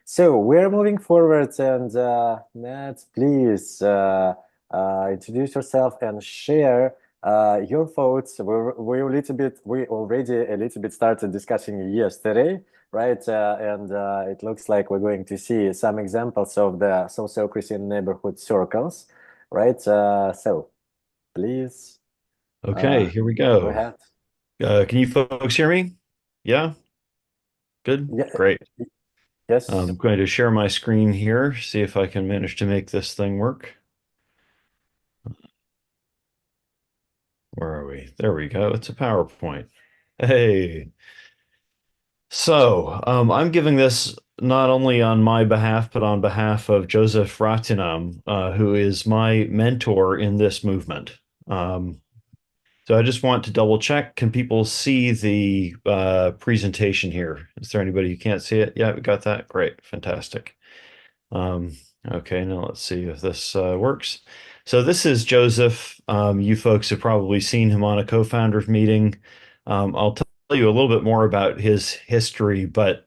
So we're moving forward, and Nat, please introduce yourself and share your thoughts. We already a little bit started discussing yesterday, right? And it looks like we're going to see some examples of the sociocracy in neighborhood circles, right? So please Okay, here we go go. ahead. Can you folks hear me? Yeah, good, Yeah, great. yes. I'm going to share my screen here, see if I can manage to make this thing work. Where are we? There we go. It's a PowerPoint. Hey, I'm giving this not only on my behalf, but on behalf of Joseph Rathinam, who is my mentor in this movement. Um, So I just want to double check. Can people see the presentation here? Is there anybody who can't see it? Yeah, we got that. Great. Fantastic. Um, okay, now let's see if this works. So this is Joseph. You folks have probably seen him on a co-founders meeting. I'll tell you a little bit more about his history, but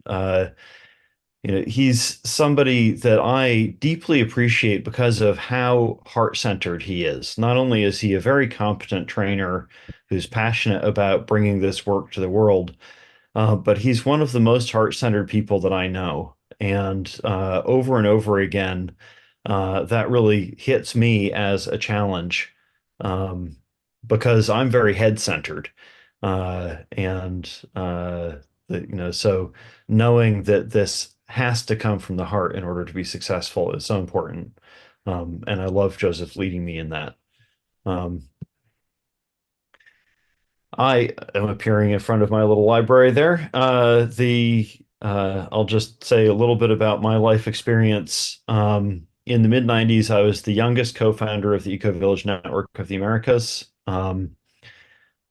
he's somebody that I deeply appreciate because of how heart-centered he is. Not only is he a very competent trainer who's passionate about bringing this work to the world, but he's one of the most heart-centered people that I know. And over and over again, that really hits me as a challenge um, because I'm very head-centered. And so knowing that this has to come from the heart in order to be successful is so important. And I love Joseph leading me in that. Um, I am appearing in front of my little library there. I'll just say a little bit about my life experience. In the mid 90s, I was the youngest co-founder of the Eco Village Network of the Americas.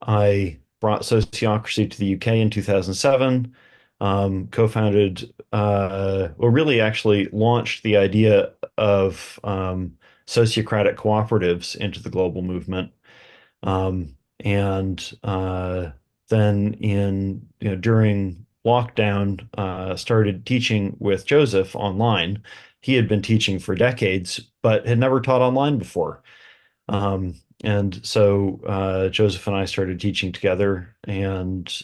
I brought Sociocracy to the UK in 2007, co-founded, really actually launched the idea of sociocratic cooperatives into the global movement. And then during lockdown, started teaching with Joseph online. He had been teaching for decades, but had never taught online before. And so Joseph and I started teaching together, and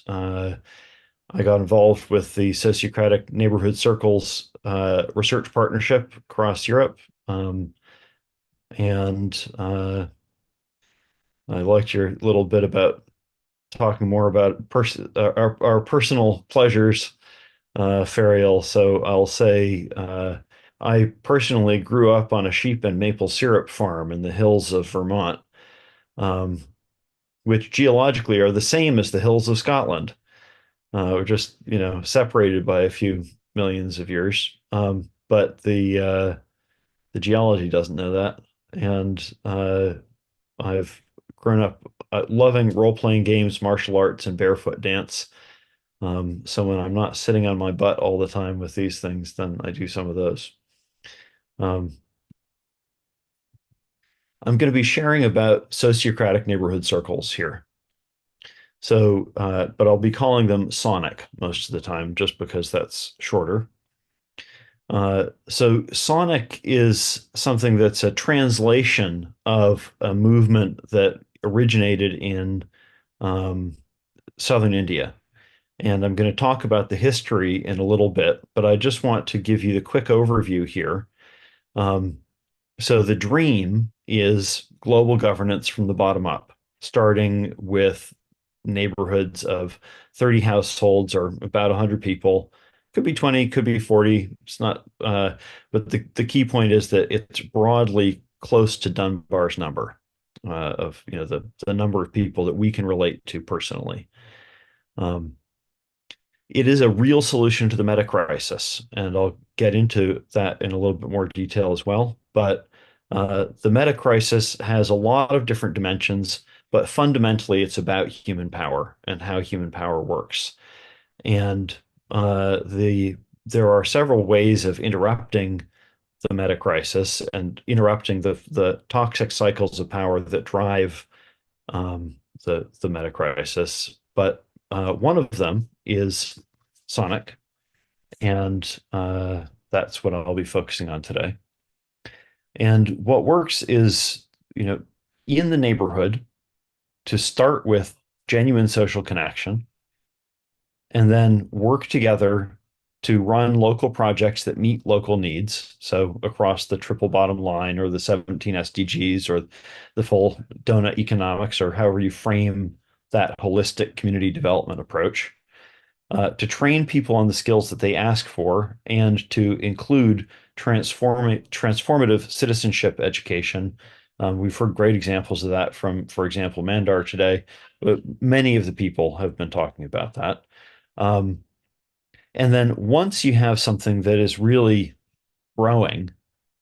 I got involved with the Sociocratic Neighborhood Circles research partnership across Europe. And I liked your little bit about talking more about our personal pleasures, Ferial. So I'll say I personally grew up on a sheep and maple syrup farm in the hills of Vermont, um, which geologically are the same as the hills of Scotland. We're just, separated by a few millions of years. But the geology doesn't know that. And I've grown up loving role-playing games, martial arts, and barefoot dance. So when I'm not sitting on my butt all the time with these things, then I do some of those. Um, I'm going to be sharing about sociocratic neighborhood circles here. But I'll be calling them SONEC most of the time, just because that's shorter. So SONEC is something that's a translation of a movement that originated in um, southern India. And I'm going to talk about the history in a little bit, but I just want to give you the quick overview here. Um, so the dream is global governance from the bottom up, starting with neighborhoods of 30 households or about 100 people. Could be 20, could be 40. It's not, but the key point is that it's broadly close to Dunbar's number of, the number of people that we can relate to personally. Um, it is a real solution to the meta crisis, and I'll get into that in a little bit more detail as well. But the meta crisis has a lot of different dimensions, but fundamentally, it's about human power and how human power works. And there are several ways of interrupting the meta crisis and interrupting the toxic cycles of power that drive the meta crisis. But one of them is SONEC, and that's what I'll be focusing on today. And what works is, in the neighborhood to start with genuine social connection and then work together to run local projects that meet local needs. So across the triple bottom line or the 17 SDGs or the full donut economics or however you frame that holistic community development approach. To train people on the skills that they ask for and to include transformative citizenship education. We've heard great examples of that from, for example, Mandar today, but many of the people have been talking about that. Um, and then once you have something that is really growing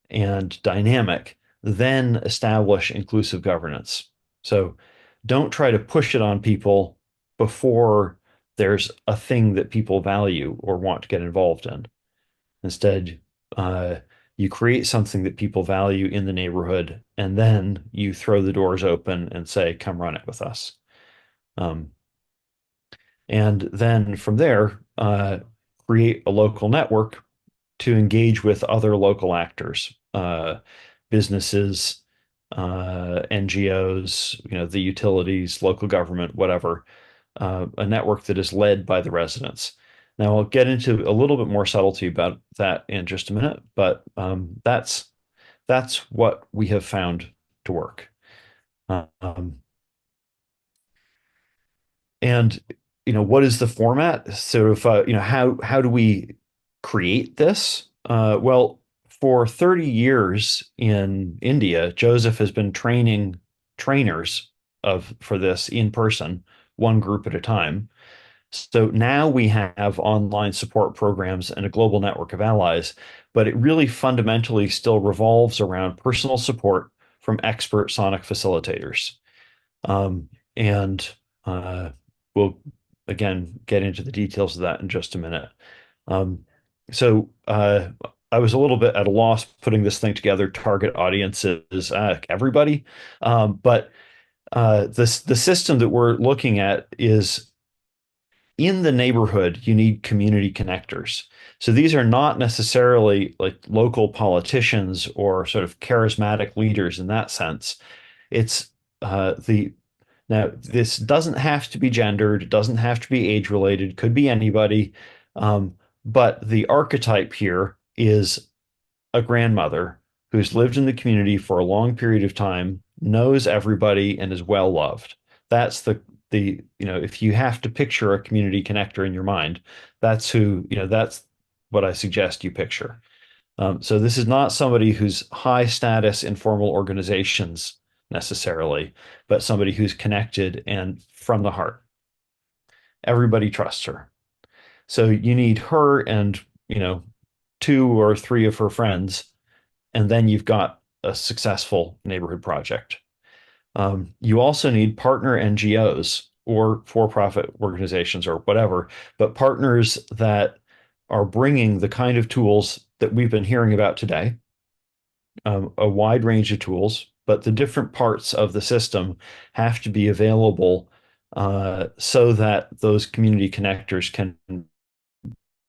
and dynamic, then establish inclusive governance. So don't try to push it on people before there's a thing that people value or want to get involved in. Instead, you create something that people value in the neighborhood, and then you throw the doors open and say, come run it with us. Um, and then from there, create a local network to engage with other local actors, businesses, NGOs, the utilities, local government, whatever, a network that is led by the residents. Now, I'll get into a little bit more subtlety about that in just a minute, but that's what we have found to work. Um, and what is the format? Sort of, how do we create this? Well, for 30 years in India, Joseph has been training trainers for this in person, one group at a time. So now we have online support programs and a global network of allies, but it really fundamentally still revolves around personal support from expert SONEC facilitators. And we'll again get into the details of that in just a minute. Um, so I was a little bit at a loss putting this thing together. Target audiences, everybody, but the system that we're looking at is in the neighborhood. You need community connectors. So these are not necessarily like local politicians or sort of charismatic leaders in that sense. It's the Now, this doesn't have to be gendered, it doesn't have to be age related, could be anybody. But the archetype here is a grandmother who's lived in the community for a long period of time, knows everybody, and is well loved. That's if you have to picture a community connector in your mind, that's what I suggest you picture. So this is not somebody who's high status in formal organizations necessarily, but somebody who's connected and from the heart. Everybody trusts her. So you need her and, two or three of her friends, and then you've got a successful neighborhood project. You also need partner NGOs or for-profit organizations or whatever, but partners that are bringing the kind of tools that we've been hearing about today, a wide range of tools, but the different parts of the system have to be available so that those community connectors can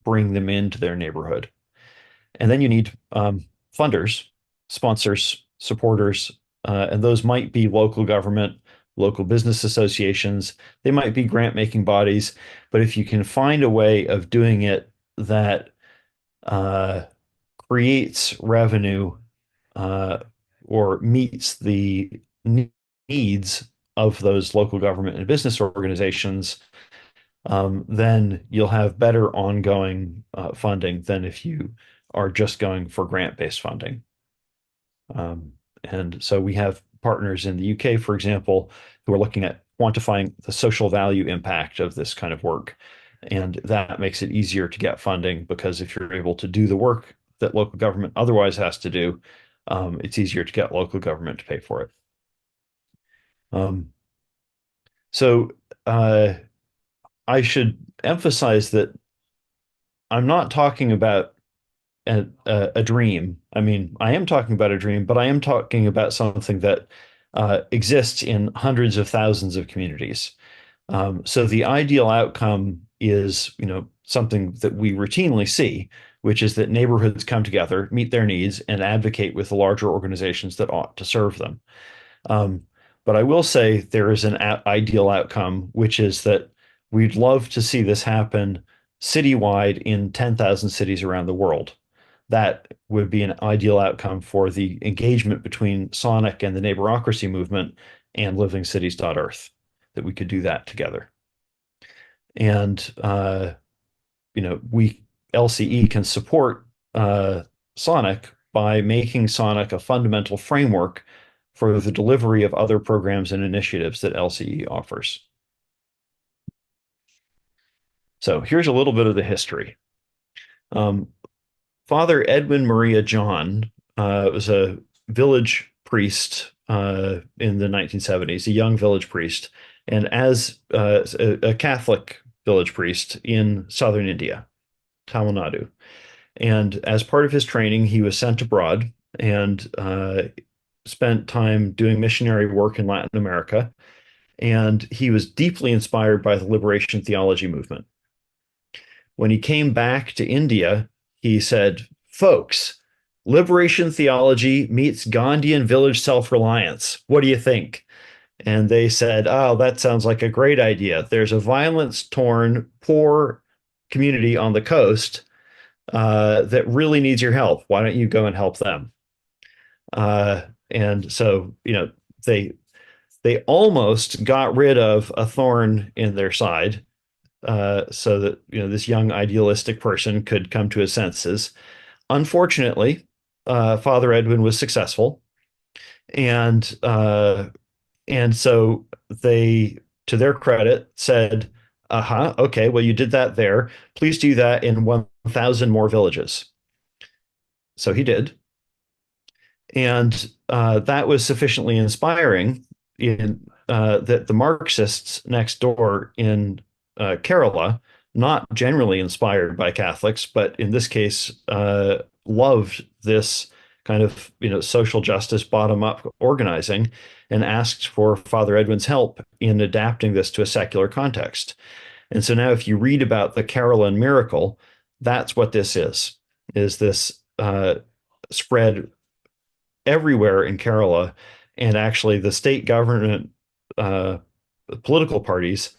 bring them into their neighborhood. And then you need funders, sponsors, supporters, and those might be local government, local business associations, they might be grant-making bodies, but if you can find a way of doing it that creates revenue or meets the needs of those local government and business organizations, then you'll have better ongoing funding than if you are just going for grant-based funding. And so we have partners in the UK, for example, who are looking at quantifying the social value impact of this kind of work. And that makes it easier to get funding because if you're able to do the work that local government otherwise has to do, it's easier to get local government to pay for it. So I should emphasize that I'm not talking about a dream. I mean, I am talking about a dream, but I am talking about something that exists in hundreds of thousands of communities. So the ideal outcome is, something that we routinely see, which is that neighborhoods come together, meet their needs, and advocate with the larger organizations that ought to serve them. Um, but I will say there is an ideal outcome, which is that we'd love to see this happen citywide in 10,000 cities around the world. That would be an ideal outcome for the engagement between SONEC and the neighborocracy movement and livingcities.earth, that we could do that together. And we LCE can support SONEC by making SONEC a fundamental framework for the delivery of other programs and initiatives that LCE offers. So here's a little bit of the history. Father Edwin Maria John was a village priest in the 1970s, a young village priest, and as a Catholic village priest in southern India, Tamil Nadu. And as part of his training, he was sent abroad and spent time doing missionary work in Latin America. And he was deeply inspired by the liberation theology movement. When he came back to India, he said, folks, liberation theology meets Gandhian village self-reliance. What do you think? And they said, oh, that sounds like a great idea. There's a violence-torn, poor community on the coast that really needs your help. Why don't you go and help them? And so, they almost got rid of a thorn in their side, so that this young idealistic person could come to his senses. Unfortunately, Father Edwin was successful, and so they, to their credit, said, "Uh-huh, okay, well, you did that there. Please do that in 1,000 more villages." So he did, and that was sufficiently inspiring in that the Marxists next door in Kerala, not generally inspired by Catholics, but in this case, loved this kind of social justice bottom up organizing, and asked for Father Edwin's help in adapting this to a secular context. And so now, if you read about the Caroline miracle, that's what this is this spread everywhere in Kerala, and actually the state government political parties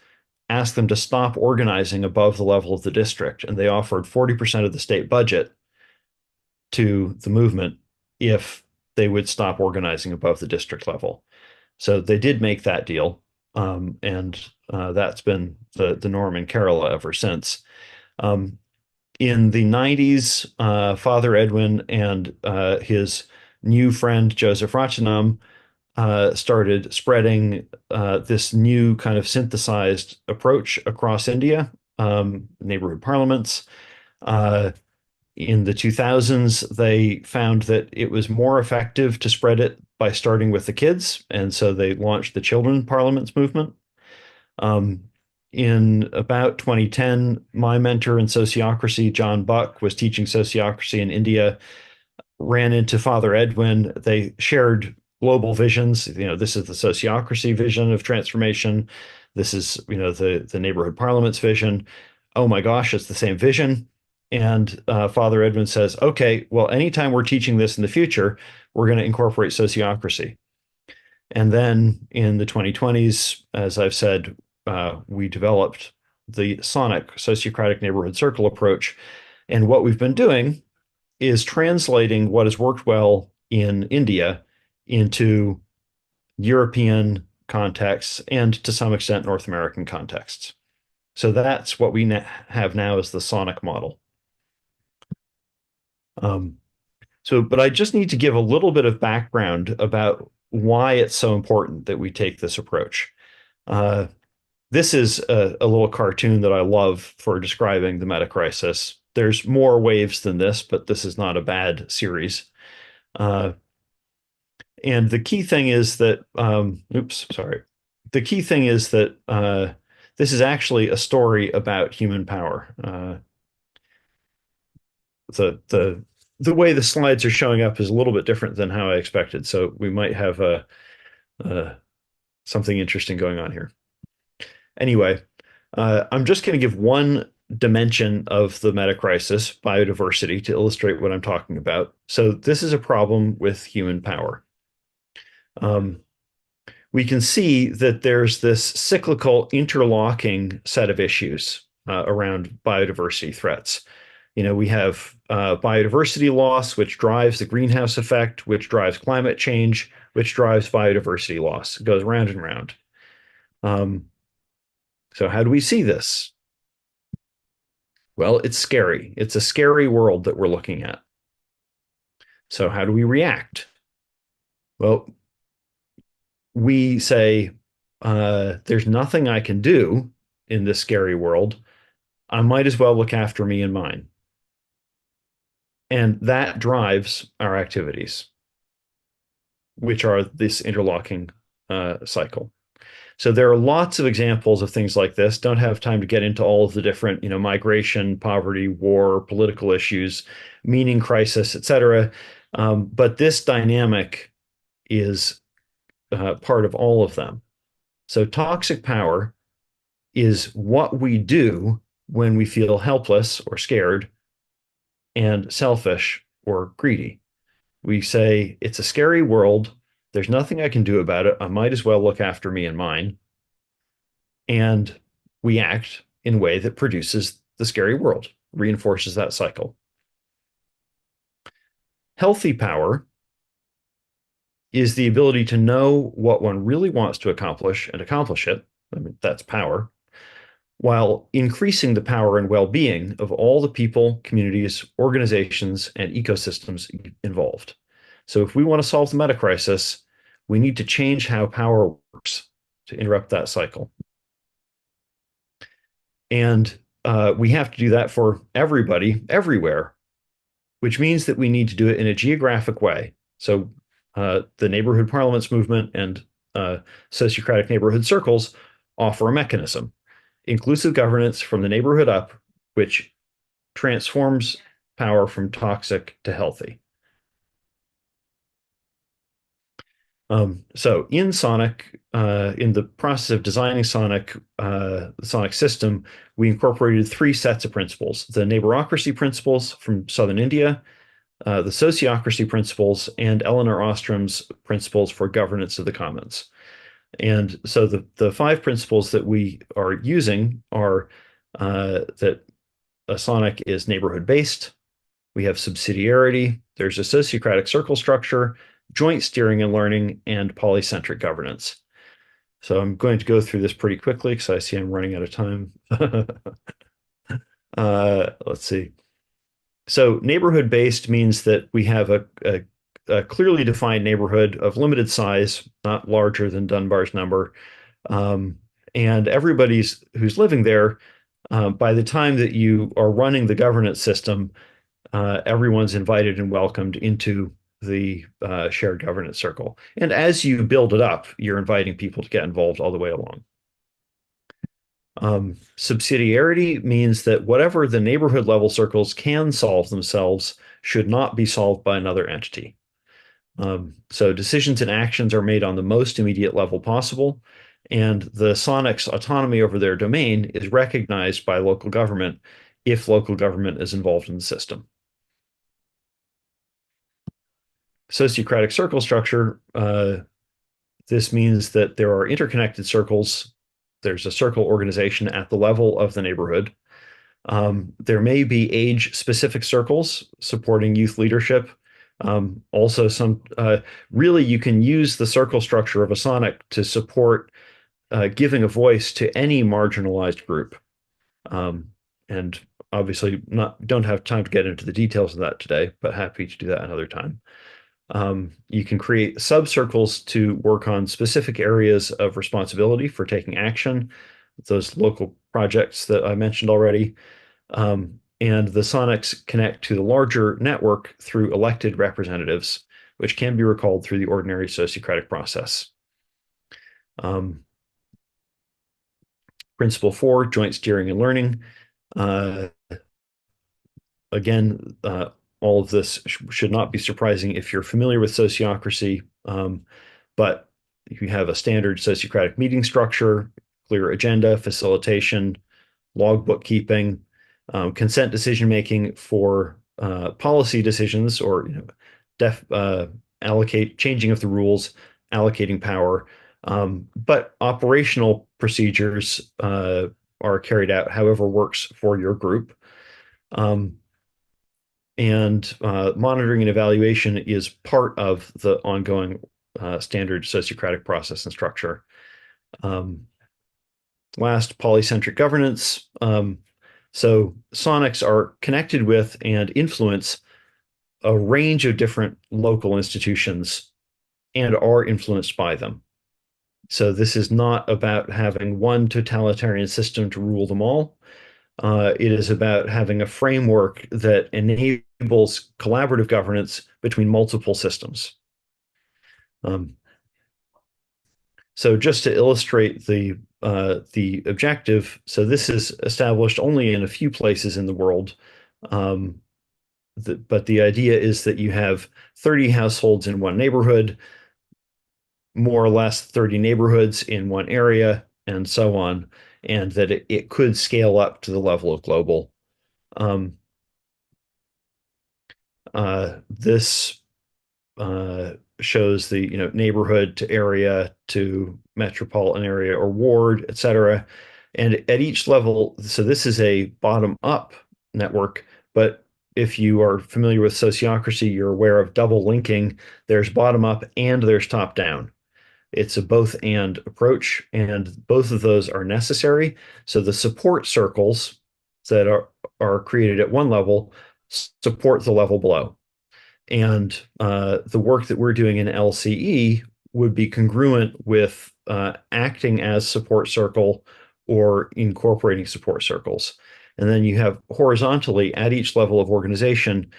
asked them to stop organizing above the level of the district, and they offered 40% of the state budget to the movement if they would stop organizing above the district level. So they did make that deal, and that's been the norm in Kerala ever since. In the 90s, Father Edwin and his new friend Joseph Rathinam started spreading this new kind of synthesized approach across India, neighborhood parliaments. In the 2000s, they found that it was more effective to spread it by starting with the kids, and so they launched the Children Parliaments movement. In about 2010, my mentor in sociocracy, John Buck, was teaching sociocracy in India, ran into Father Edwin. They shared global visions. This is the sociocracy vision of transformation. This is, the neighborhood parliaments vision. Oh my gosh, it's the same vision. And Father Edwin says, okay, well, anytime we're teaching this in the future, we're going to incorporate sociocracy. And then in the 2020s, as I've said, we developed the SONEC, Sociocratic Neighborhood Circle approach. And what we've been doing is translating what has worked well in India into European contexts and to some extent North American contexts. So that's what we have now as the SONEC model. But I just need to give a little bit of background about why it's so important that we take this approach. This is a little cartoon that I love for describing the metacrisis. There's more waves than this, but this is not a bad series. And the key thing is that, The key thing is that this is actually a story about human power. The way the slides are showing up is a little bit different than how I expected, so we might have something interesting going on here. Anyway, I'm just going to give one dimension of the metacrisis, biodiversity, to illustrate what I'm talking about. So this is a problem with human power. We can see that there's this cyclical interlocking set of issues around biodiversity threats. We have biodiversity loss, which drives the greenhouse effect, which drives climate change, which drives biodiversity loss. It goes round and round. So how do we see this? Well, it's scary. It's a scary world that we're looking at. So how do we react? Well, we say, there's nothing I can do in this scary world. I might as well look after me and mine. And that drives our activities, which are this interlocking cycle. So there are lots of examples of things like this. Don't have time to get into all of the different, migration, poverty, war, political issues, meaning crisis, etc. But this dynamic is part of all of them. So toxic power is what we do when we feel helpless or scared and selfish or greedy. We say, it's a scary world. There's nothing I can do about it. I might as well look after me and mine. And we act in a way that produces the scary world, reinforces that cycle. Healthy power is the ability to know what one really wants to accomplish and accomplish it. I mean, that's power, while increasing the power and well-being of all the people, communities, organizations, and ecosystems involved. So if we want to solve the meta crisis, we need to change how power works to interrupt that cycle. And we have to do that for everybody, everywhere, which means that we need to do it in a geographic way. So the neighborhood parliaments movement and sociocratic neighborhood circles offer a mechanism. Inclusive governance from the neighborhood up, which transforms power from toxic to healthy. So in SONEC, in the process of designing SONEC, the SONEC system, we incorporated 3 sets of principles: the neighborocracy principles from Southern India, the sociocracy principles, and Elinor Ostrom's principles for governance of the commons. And so the 5 principles that we are using are that a SONEC is neighborhood based. We have subsidiarity. There's a sociocratic circle structure, joint steering and learning, and polycentric governance. So I'm going to go through this pretty quickly because I see I'm running out of time. Let's see. So neighborhood based means that we have a clearly defined neighborhood of limited size, not larger than Dunbar's number. And everybody's who's living there, by the time that you are running the governance system, everyone's invited and welcomed into the shared governance circle. And as you build it up, you're inviting people to get involved all the way along. Subsidiarity means that whatever the neighborhood level circles can solve themselves should not be solved by another entity. So decisions and actions are made on the most immediate level possible, and the SONEC's autonomy over their domain is recognized by local government if local government is involved in the system. Sociocratic circle structure, this means that there are interconnected circles. There's a circle organization at the level of the neighborhood. There may be age-specific circles supporting youth leadership. Also, really, you can use the circle structure of a SONEC to support giving a voice to any marginalized group. And obviously, don't have time to get into the details of that today, but happy to do that another time. You can create subcircles to work on specific areas of responsibility for taking action, those local projects that I mentioned already. And the SONECs connect to the larger network through elected representatives, which can be recalled through the ordinary sociocratic process. Principle 4, joint steering and learning. Again, all of this should not be surprising if you're familiar with sociocracy, but you have a standard sociocratic meeting structure, clear agenda, facilitation, logbook keeping. consent decision making for policy decisions, or allocate changing of the rules, allocating power. But operational procedures are carried out however works for your group. And monitoring and evaluation is part of the ongoing standard sociocratic process and structure. Last, polycentric governance. So SONECs are connected with and influence a range of different local institutions and are influenced by them. So this is not about having one totalitarian system to rule them all. It is about having a framework that enables collaborative governance between multiple systems. So just to illustrate the objective, so this is established only in a few places in the world. But the idea is that you have 30 households in one neighborhood, more or less 30 neighborhoods in one area, and so on, and that it could scale up to the level of global. This shows the neighborhood to area to metropolitan area or ward, etc. And at each level, so this is a bottom-up network, but if you are familiar with sociocracy, you're aware of double linking. There's bottom-up and there's top-down. It's a both-and approach, and both of those are necessary. So the support circles that are created at one level support the level below. And the work that we're doing in LCE would be congruent with acting as support circle or incorporating support circles. And then you have horizontally at each level of organization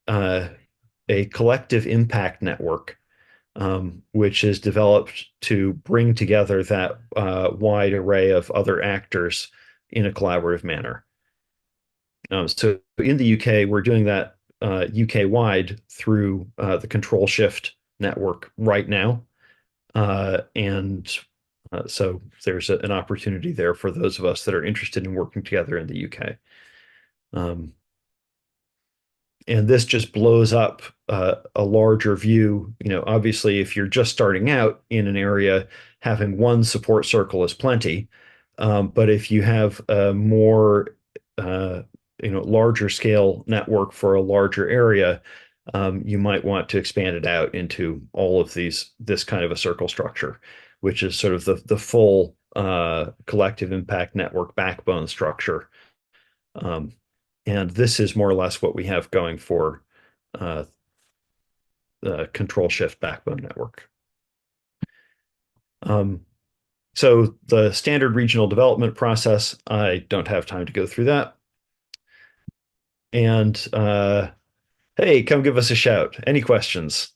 a collective impact network, which is developed to bring together that wide array of other actors in a collaborative manner. So in the UK, we're doing that UK-wide through the Control Shift network right now. So there's an opportunity there for those of us that are interested in working together in the UK. And this just blows up a larger view. Obviously, if you're just starting out in an area, having one support circle is plenty. But if you have a more larger scale network for a larger area, you might want to expand it out into all of this kind of a circle structure, which is sort of the full collective impact network backbone structure. And this is more or less what we have going for the Control Shift backbone network. So the standard regional development process, I don't have time to go through that. And hey, come give us a shout. Any questions?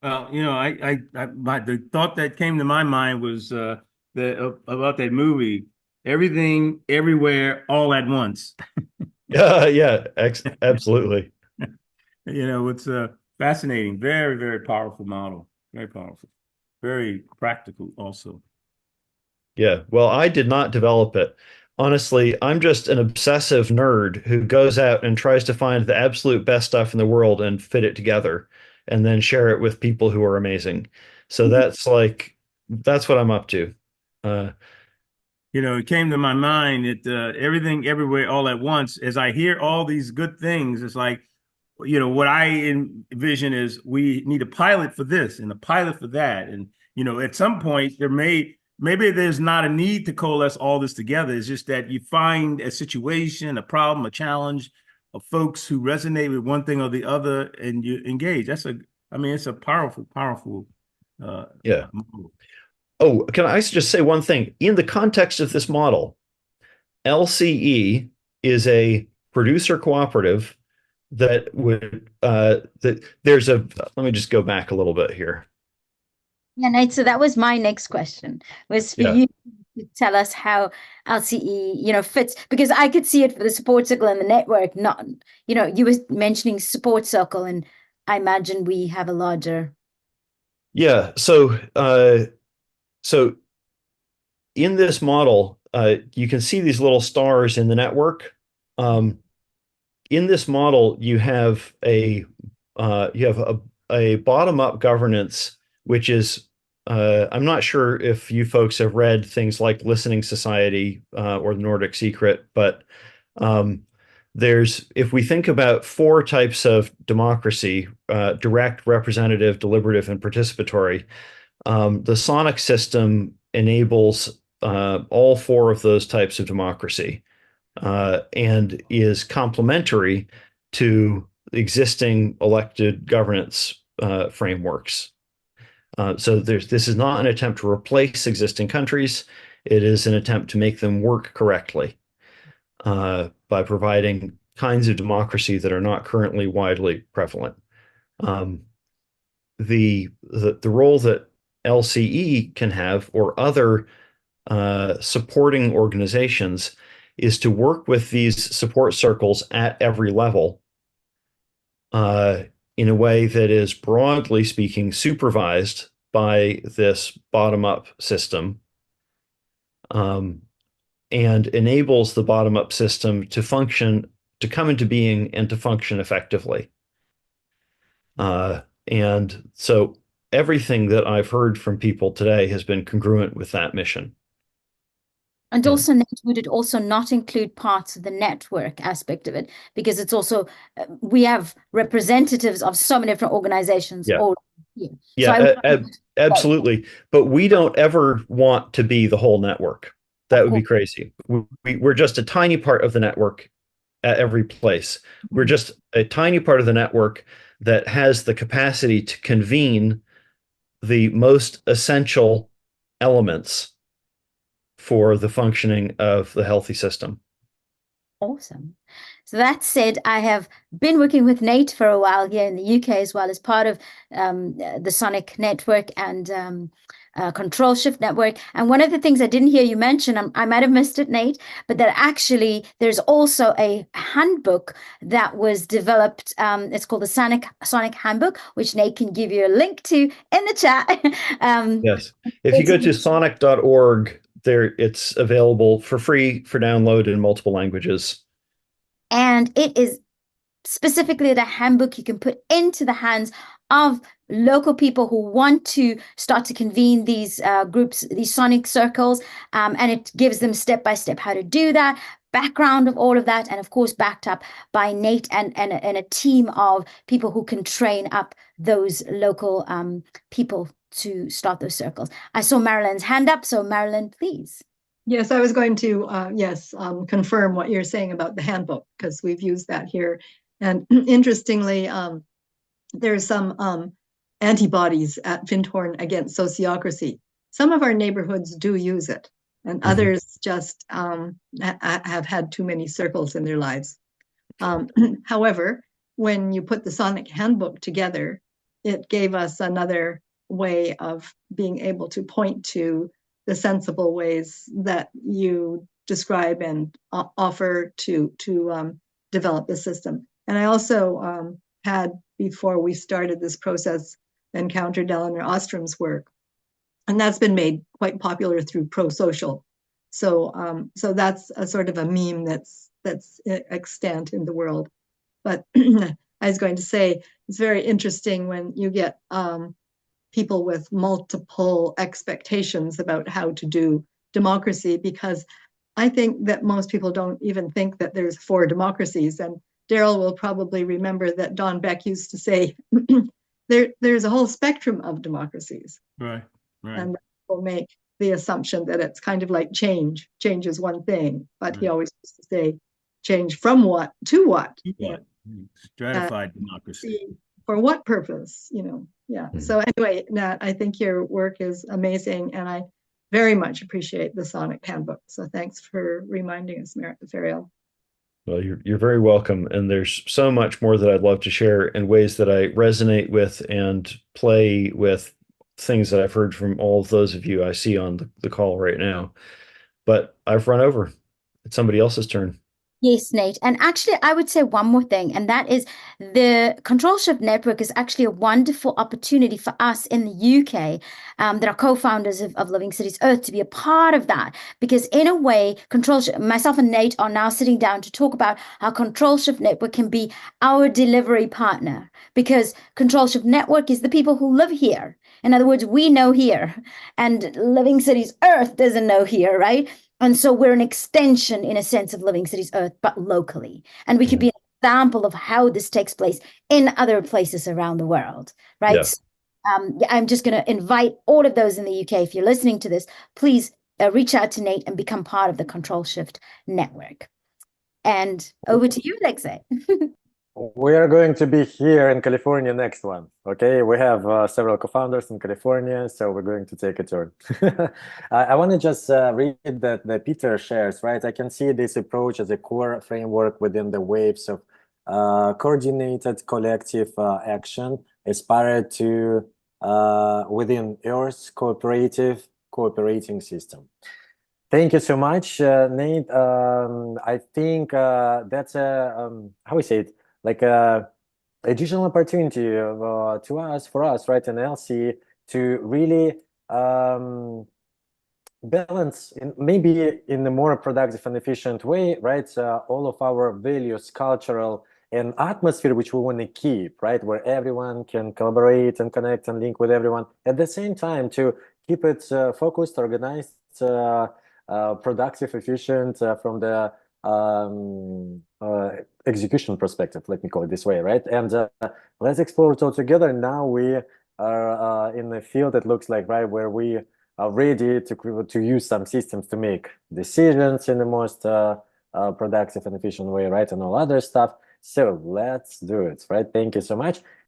Well, the thought that came to my mind was about that movie, Everything, Everywhere, All at Once. Yeah, absolutely. It's fascinating, very, very powerful model, very powerful, very practical also. Yeah, well, I did not develop it. Honestly, I'm just an obsessive nerd who goes out and tries to find the absolute best stuff in the world and fit it together and then share it with people who are amazing. So that's what I'm up to. It came to my mind that everything, everywhere, all at once, as I hear all these good things, it's like, what I envision is we need a pilot for this and a pilot for that. And, at some point maybe there's not a need to coalesce all this together. It's just that you find a situation, a problem, a challenge of folks who resonate with one thing or the other, and you engage. It's a powerful, powerful. Yeah. Oh, can I just say one thing? In the context of this model, LCE is a producer cooperative that let me just go back a little bit here. Yeah, Nate, so that was my next question, was for you to tell us how LCE, fits, because I could see it for the support circle and the network, not, you were mentioning support circle, and I imagine we have a larger. Yeah, so in this model, you can see these little stars in the network. In this model, you have a bottom-up governance, which is I'm not sure if you folks have read things like Listening Society or the Nordic Secret, but if we think about four types of democracy, direct, representative, deliberative, and participatory, the SONEC system enables all four of those types of democracy and is complementary to existing elected governance frameworks. So this is not an attempt to replace existing countries. It is an attempt to make them work correctly by providing kinds of democracy that are not currently widely prevalent. The role that LCE can have, or other supporting organizations, is to work with these support circles at every level in a way that is, broadly speaking, supervised by this bottom-up system, and enables the bottom-up system to function, to come into being and to function effectively. And so everything that I've heard from people today has been congruent with that mission. And also, would it also not include parts of the network aspect of it? Because it's also, we have representatives of so many different organizations. Yeah, all here. Yeah, So absolutely. But we don't ever want to be the whole network. That would be crazy. We're just a tiny part of the network at every place. We're just a tiny part of the network that has the capacity to convene the most essential elements for the functioning of the healthy system. Awesome. So that said, I have been working with Nate for a while here in the UK, as well as part of the SONEC network and Control Shift network. And one of the things I didn't hear you mention, I might have missed it, Nate, but that actually there's also a handbook that was developed. It's called the SONEC handbook, which Nate can give you a link to in the chat. Yes. If you go to sonec.org, there it's available for free for download in multiple languages. And it is specifically the handbook you can put into the hands of local people who want to start to convene these groups, these SONEC circles, and it gives them step by step how to do that, background of all of that, and of course backed up by Nate and a team of people who can train up those local people to start those circles. I saw Marilyn's hand up, so Marilyn, please. Yes, I was going to confirm what you're saying about the handbook, because we've used that here. And interestingly, there's some antibodies at Findhorn against sociocracy. Some of our neighborhoods do use it, and others just have had too many circles in their lives. However, when you put the SONEC handbook together, it gave us another way of being able to point to the sensible ways that you describe and offer to develop the system. And I also had, before we started this process, encountered Eleanor Ostrom's work, and that's been made quite popular through Pro-Social. So that's a sort of a meme that's extant in the world. But I was going to say, it's very interesting when you get people with multiple expectations about how to do democracy, because I think that most people don't even think that there's 4 democracies. And Daryl will probably remember that Don Beck used to say, there's a whole spectrum of democracies. Right. And people make the assumption that it's kind of like change. Change is one thing, but he always used to say, change from what to what? Yeah. Stratified democracy. For what purpose, Yeah. So anyway, Nat, I think your work is amazing, and I very much appreciate the SONEC handbook. So thanks for reminding us, Nathaniel. Well, you're very welcome. And there's so much more that I'd love to share in ways that I resonate with and play with things that I've heard from all of those of you I see on the call right now. But I've run over. It's somebody else's turn. Yes, Nate. And actually, I would say one more thing, and that is the Control Shift Network is actually a wonderful opportunity for us in the UK that are co-founders of Living Cities Earth to be a part of that. Because in a way, myself and Nate are now sitting down to talk about how Control Shift Network can be our delivery partner. Because Control Shift Network is the people who live here. In other words, we know here, and Living Cities Earth doesn't know here, right? And so we're an extension, in a sense, of Living Cities Earth, but locally. And we could be an example of how this takes place in other places around the world, right? Yeah. So, I'm just going to invite all of those in the UK. If you're listening to this, please reach out to Nate and become part of the Control Shift Network. And over to you, Alexei. We are going to be here in California next one. Okay, we have several co-founders in California, so we're going to take a turn. I want to just read that Peter shares, right? I can see this approach as a core framework within the waves of coordinated collective action aspired to within Earth's cooperating system. Thank you so much, Nate. I think that's a how we say it, like a additional opportunity for us, right, in LC to really balance maybe in a more productive and efficient way, right? All of our values, cultural and atmosphere, which we want to keep, right, where everyone can collaborate and connect and link with everyone. At the same time, to keep it focused, organized, productive, efficient from the execution perspective, let me call it this way, right? And let's explore it all together. Now we are in a field that looks like, right, where we are ready to use some systems to make decisions in the most productive and efficient way, right, and all other stuff. So let's do it, right? Thank you so much.